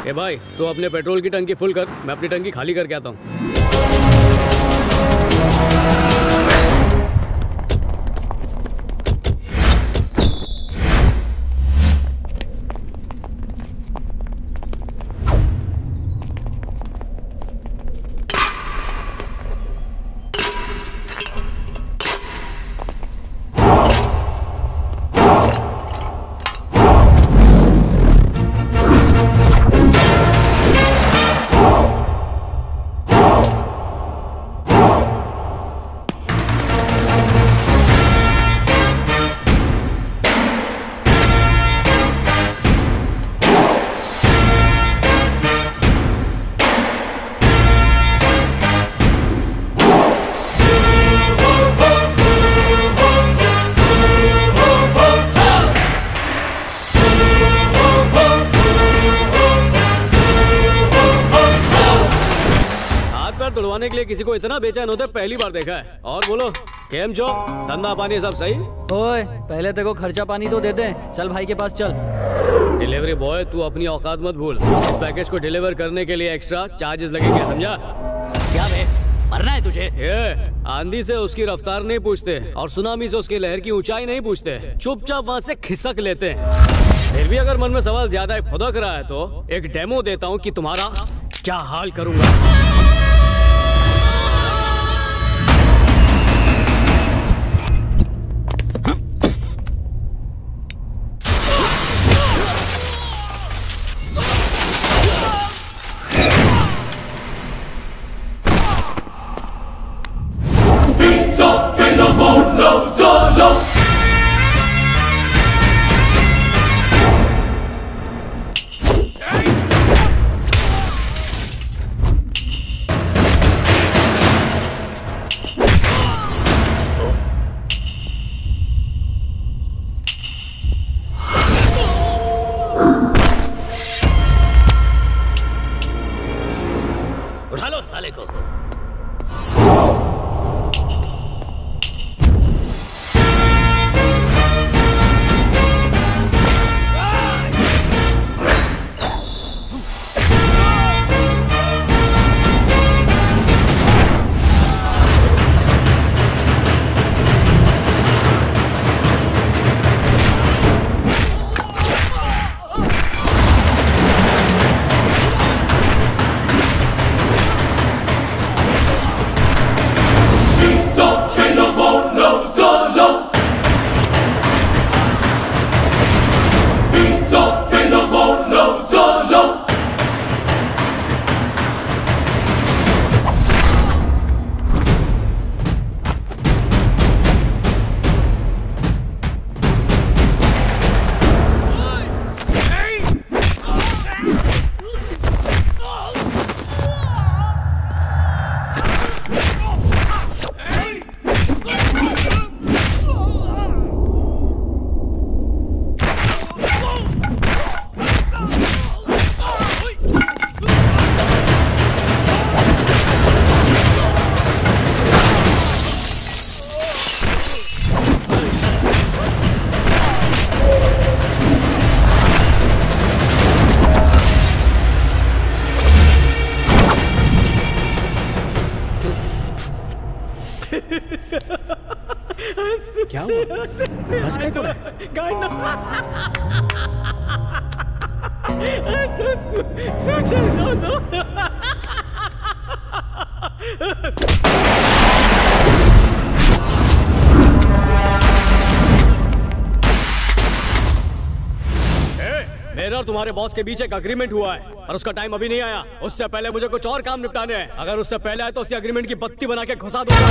ए भाई, तू अपने पेट्रोल की टंकी फुल कर, मैं अपनी टंकी खाली करके आता हूँ। के लिए किसी को इतना बेचैन होते पहली बार देखा है। और बोलो, केम जो धंधा पानी सब सही? ओए, पहले तेरे को खर्चा पानी तो दे दे। चल भाई के पास चल। डिलीवरी बॉय, तू अपनी औकात मत भूल। इस पैकेज को डिलीवर करने के लिए एक्स्ट्रा चार्जेस लगेंगे, समझा? क्या बे, मरना है तुझे? ये आंधी से उसकी रफ्तार नहीं पूछते और सुनामी से उसकी लहर की ऊंचाई नहीं पूछते, चुपचाप वहाँ से खिसक लेते हैं। फिर भी अगर मन में सवाल ज्यादा फुदक रहा है तो एक डेमो देता हूँ कि तुम्हारा क्या हाल करूंगा। क्या हुआ? हंस क्या रहा मेरा और तुम्हारे बॉस के बीच एक अग्रीमेंट हुआ है और उसका टाइम अभी नहीं आया। उससे पहले मुझे कुछ और काम निपटाने हैं। अगर उससे पहले आए तो उसी अग्रीमेंट की बत्ती बना के घुसा दूंगा।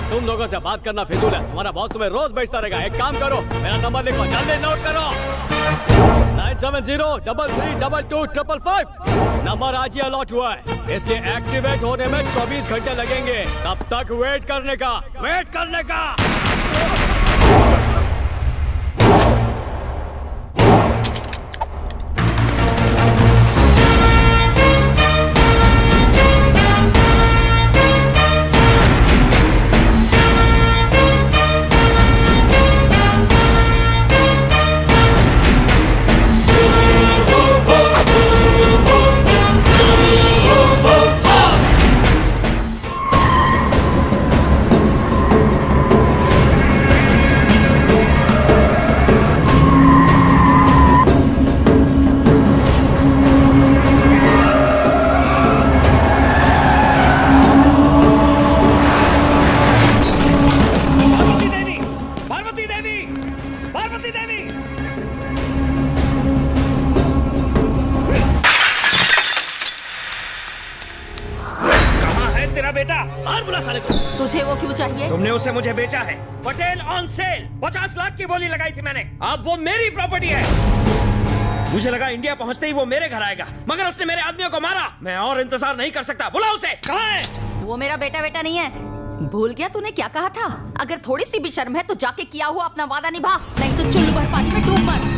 तुम लोगों से बात करना फिजूल है। तुम्हारा बॉस तुम्हें रोज बेचता रहेगा। एक काम करो, मेरा नंबर लिखो, जल्दी नोट करो। 9703322555। नंबर आज ही अलॉट हुआ है, इसलिए एक्टिवेट होने में 24 घंटे लगेंगे। तब तक वेट करने का। पार्वती देवी। कहाँ है तेरा बेटा? बाहर बुला साले को। तुझे वो क्यों चाहिए? तुमने उसे मुझे बेचा है। पटेल ऑन सेल 50 लाख की बोली लगाई थी मैंने। अब वो मेरी प्रॉपर्टी है। मुझे लगा इंडिया पहुंचते ही वो मेरे घर आएगा, मगर उसने मेरे आदमियों को मारा। मैं और इंतजार नहीं कर सकता। बुला उसे। कहाँ है? वो मेरा बेटा नहीं है। भूल गया तूने क्या कहा था? अगर थोड़ी सी भी शर्म है तो जाके किया हुआ अपना वादा निभा, नहीं तो चुल्लू भर पानी में डूब मर।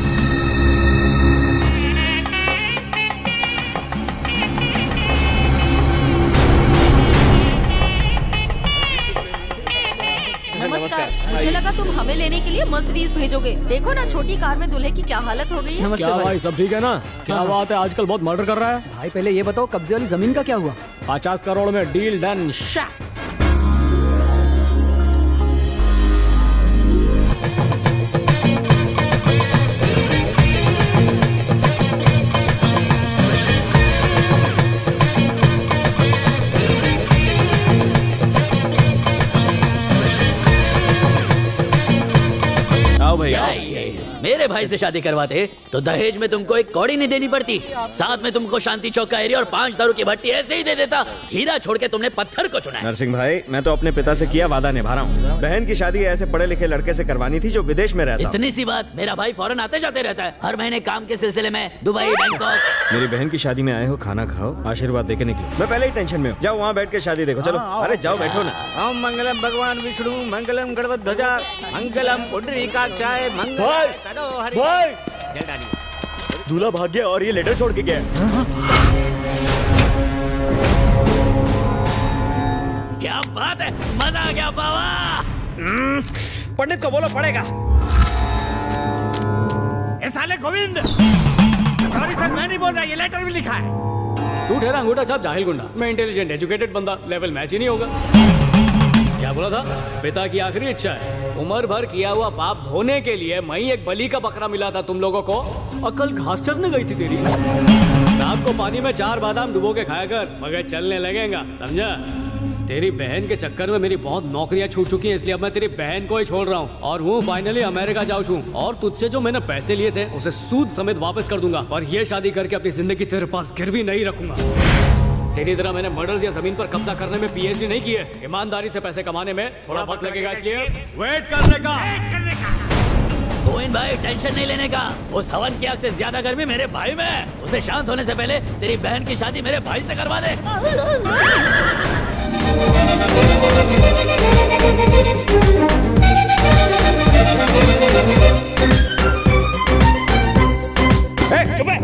नमस्कार। मुझे लगा तुम हमें लेने के लिए मर्सिडीज भेजोगे। देखो ना छोटी कार में दूल्हे की क्या हालत हो गई है। नमस्ते क्या भाई। भाई, सब ठीक है ना? क्या बात है, आजकल बहुत मर्डर कर रहा है। भाई पहले ये बताओ कब्जे वाली जमीन का क्या हुआ? 50 करोड़ में डील डन। मेरे भाई से शादी करवाते तो दहेज में तुमको एक कौड़ी नहीं देनी पड़ती, साथ में तुमको शांति चौक का एरिया और 5 दारू की भट्टी ऐसे ही दे देता। हीरा छोड़ के तुमने पत्थर को चुना है। नरसिंह भाई, मैं तो अपने पिता से किया वादा निभा रहा हूँ। बहन की शादी ऐसे पढ़े लिखे लड़के से करवानी थी जो विदेश में रहता। इतनी सी बात, मेरा भाई फौरन आते जाते रहता है, हर महीने काम के सिलसिले में दुबई, बैंकॉक। मेरी बहन की शादी में आए हो, खाना खाओ, आशीर्वाद देके निकलो। मैं पहले ही टेंशन में हूँ। जाओ वहाँ बैठ के शादी देखो। चलो। अरे जाओ, बैठो ना। ओम मंगलम भगवान विष्णु मंगलम गणपत ध्वजा मंगलम पुंडरीकाक्षाय मंगल करो हरि। दूल्हा भाग गया और ये लेटर छोड़ के गया। क्या बात है, मजा आ गया बाबा। पंडित को बोलो पड़ेगा। ए साले गोविंद, सॉरी सर, मैं नहीं बोल रहा, ये लेटर भी लिखा है। तू ठहरा अंगूठा छाप जाहिल गुंडा। मैं इंटेलिजेंट एजुकेटेड बंदा, लेवल मैच ही नहीं होगा। क्या बोला था? पिता की आखिरी इच्छा है। उम्र भर किया हुआ पाप धोने के लिए मैं ही एक बलि का बकरा मिला था तुम लोगों को। अकल घास चरने गई थी तेरी। रात को पानी में 4 बादाम डुबो के खाया कर, मगर चलने लगेगा, समझा? तेरी बहन के चक्कर में मेरी बहुत नौकरियां छूट चुकी हैं, इसलिए अब मैं तेरी बहन को ही छोड़ रहा हूँ और वो फाइनली अमेरिका जाऊँ छू। और तुझसे जो मैंने पैसे लिए थे उसे सूद समेत वापस कर दूंगा, और ये शादी करके अपनी जिंदगी तेरे पास गिरवी नहीं रखूंगा। तेरी तरह मैंने मर्डर्स या जमीन पर कब्जा करने में पीएचडी नहीं की है। ईमानदारी से पैसे कमाने में थोड़ा वक्त लगेगा, इसलिए वेट करने का। गोविंद भाई, टेंशन नहीं लेने का। उस हवन की आग से ज्यादा गर्मी मेरे भाई में है। उसे शांत होने से पहले तेरी बहन की शादी मेरे भाई से करवा दे। चुप है।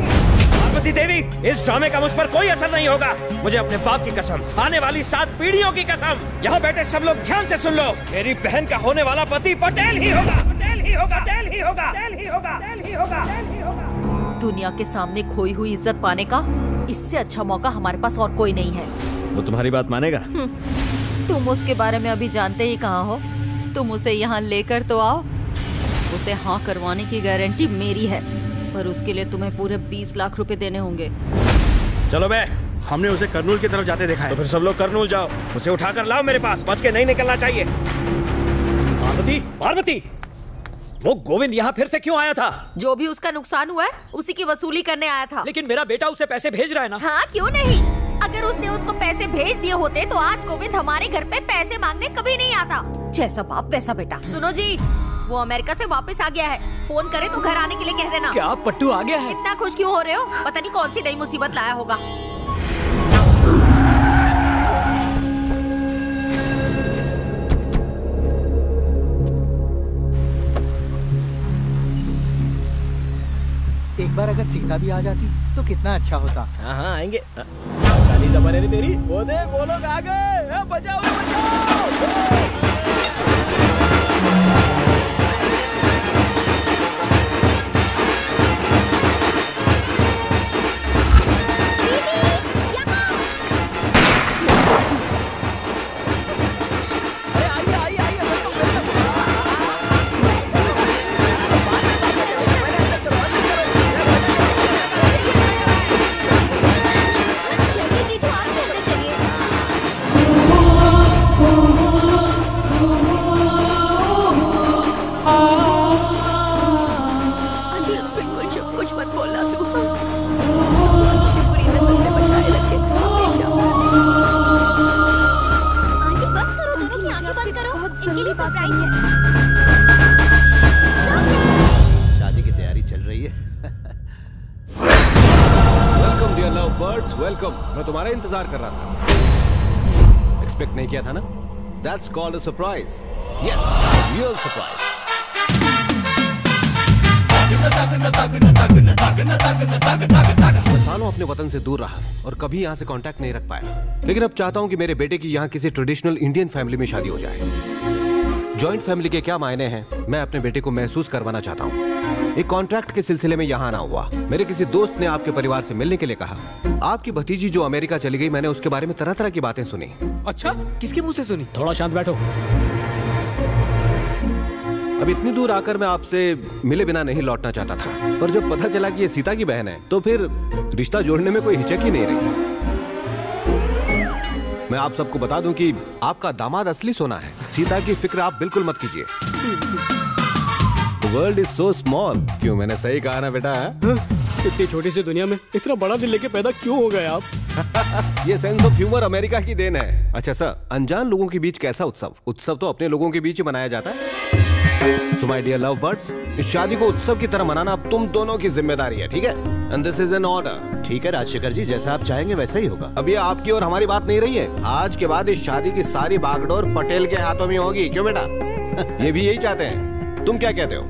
पार्वती देवी, इस ड्रामे का मुझ पर कोई असर नहीं होगा। मुझे अपने बाप की कसम, आने वाली 7 पीढ़ियों की कसम। यहाँ बैठे सब लोग ध्यान से सुन लो। मेरी बहन का होने वाला पति पटेल ही होगा। पटेल ही होगा। पटेल ही होगा। पटेल ही होगा। पटेल ही होगा। पटेल ही होगा। दुनिया के सामने खोई हुई इज्जत पाने का इससे अच्छा मौका हमारे पास और कोई नहीं है। वो तुम्हारी बात मानेगा? तुम उसके बारे में अभी जानते ही कहाँ हो। तुम उसे यहाँ लेकर तो आओ, उसे हाँ करवाने की गारंटी मेरी है, पर उसके लिए तुम्हें पूरे 20 लाख रुपए देने होंगे। चलो बे, हमने उसे करनूल की तरफ जाते देखा है। तो फिर सब लोग करनूल जाओ, उसे उठाकर लाओ मेरे पास। बच के नहीं निकलना चाहिए। पार्वती, पार्वती, वो गोविंद यहाँ फिर से क्यों आया था? जो भी उसका नुकसान हुआ है उसी की वसूली करने आया था। लेकिन मेरा बेटा उसे पैसे भेज रहा है ना। हाँ, क्यों नहीं? अगर उसने उसको पैसे भेज दिए होते तो आज गोविंद हमारे घर पे पैसे मांगने कभी नहीं आता। जैसा बाप वैसा बेटा। सुनो जी, वो अमेरिका से वापस आ गया है। फोन करे तो घर आने के लिए कह देना। क्या पट्टू आ गया है? इतना खुश क्यों हो रहे हो? पता नहीं कौन सी नई मुसीबत लाया होगा। एक बार अगर सीता भी आ जाती तो कितना अच्छा होता। हाँ हाँ आएंगे। काली जबान है तेरी। वो देख, वो लोग आ गए। बचाओ बचाओ। वेलकम। मैं तुम्हारा इंतजार कर रहा था। एक्सपेक्ट नहीं किया था ना? That's called a surprise. Yes, real surprise. मैं सालों अपने वतन से दूर रहा और कभी यहाँ से कांटेक्ट नहीं रख पाया, लेकिन अब चाहता हूँ कि मेरे बेटे की यहाँ किसी ट्रेडिशनल इंडियन फैमिली में शादी हो जाए। जॉइंट फैमिली के क्या मायने हैं मैं अपने बेटे को महसूस करवाना चाहता हूँ। एक कॉन्ट्रैक्ट के सिलसिले में यहाँ आना हुआ। मेरे किसी दोस्त ने आपके परिवार से मिलने के लिए कहा। आपकी भतीजी जो अमेरिका चली गई, मैंने उसके बारे में तरह तरह की बातें सुनी। अच्छा, किसके मुंह से सुनी? थोड़ा शांत बैठो। अब इतनी दूर आकर मैं आपसे मिले बिना नहीं लौटना चाहता था, पर जब पता चला कि ये सीता की बहन है तो फिर रिश्ता जोड़ने में कोई हिचक ही नहीं रही। मैं आप सबको बता दूं कि आपका दामाद असली सोना है। सीता की फिक्र आप बिल्कुल मत कीजिए। The world is so small। क्यों, मैंने सही कहा ना बेटा? इतनी छोटी सी दुनिया में इतना बड़ा दिल लेके पैदा क्यों हो गए आप? ये सेंस ऑफ ह्यूमर अमेरिका की देन है। अच्छा सर, अनजान लोगों के बीच कैसा उत्सव? उत्सव तो अपने लोगों के बीच ही मनाया जाता है। So my dear love birds, इस शादी को उत्सव की तरह मनाना अब तुम दोनों की जिम्मेदारी है, ठीक है? And this is an order। ठीक है राजशेखर जी, जैसा आप चाहेंगे वैसा ही होगा। अब ये आपकी और हमारी बात नहीं रही है। आज के बाद इस शादी की सारी बागडोर पटेल के हाथों में होगी। क्यों बेटा? ये भी यही चाहते हैं। तुम क्या कहते हो?